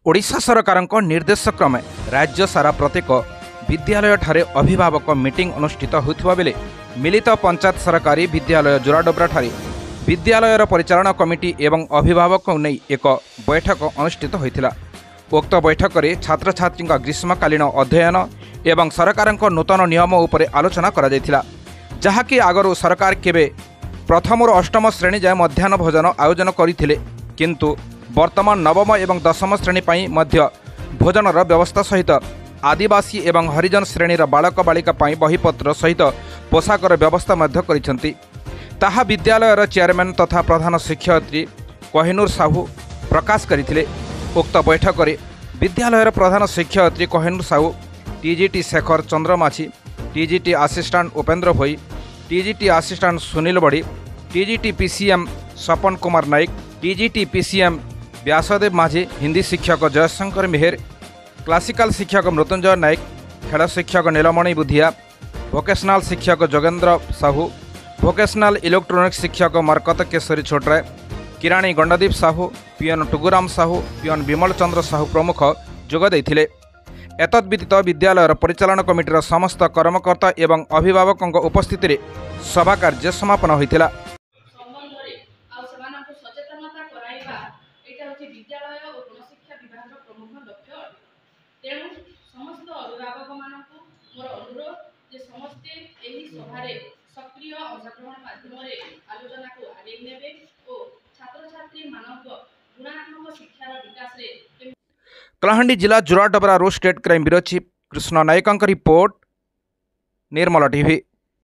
ओडिशा सरकार निर्देश क्रमे राज्य सारा प्रत्येक विद्यालय ठारे अभिभावक मीटिंग अनुष्ठित होता बेले मिलित पंचायत सरकारी विद्यालय जोराडोब्रा ठारे विद्यालयर परिचालन कमिटी एवं अभिभावक नहीं एक बैठक अनुष्ठित होता। उक्त बैठक में छात्र छात्री ग्रीष्मकालीन अध्ययन एवं सरकार नूतन नियम उपर आलोचना करा जायथिला, जहाँकि आगरू सरकार केबे प्रथम अष्टम श्रेणी जाए मध्याह्न भोजन आयोजन करथिले, किंतु वर्तमान नवम एवं दशम श्रेणी पाई मध्य भोजनर व्यवस्था सहित आदिवासी एवं हरिजन श्रेणीर बालक बालिका पाई बहीपत्र सहित पोशाकर व्यवस्था मध्य करिसेंती। ताहा विद्यालयर चेयरमैन तथा प्रधान शिक्षयित्री कोहिनूर साहू प्रकाश करथिले। उक्त बैठक में विद्यालयर प्रधान शिक्षयित्री Kohinoor Sahu, TGT Shekhar Chandramachhi, TGT assistant Upendra Bhoi, TGT assistant Sunil Badi, TGT PCM Sapan Kumar Naik, TGT PCM Byasdev Majhi, Hindi शिक्षक जयशंकर मेहर, क्लासिकल शिक्षक मृत्युंजय नाइक, खेल शिक्षक नीलमणि बुधिया, भोकेशनाल शिक्षक जोगेंद्र साहू, भोकेशनाल इलेक्ट्रोनिक्स शिक्षक मरकत केशरी छोटराय, किराणी गंडदीप साहू, पीएन टुगुराम साहू, पीएन विमल चंद्र साहू प्रमुख जोग देथिले। एतद्व्यतीत विद्यालयर परिचालन कमिटीर समस्त कर्मकर्ता एवं अभिभावकों उपस्थित सभा कार्य समापन होइतिला। सक्रिय अंशग्रहण माध्यम आलोचना को आगे नेबे और छात्र छात्री मानक गुणात्मक शिक्षार विकास। कलाहांडी जिला Joradobra state crime bureau chief Krishna Nayak report, Nirmal TV.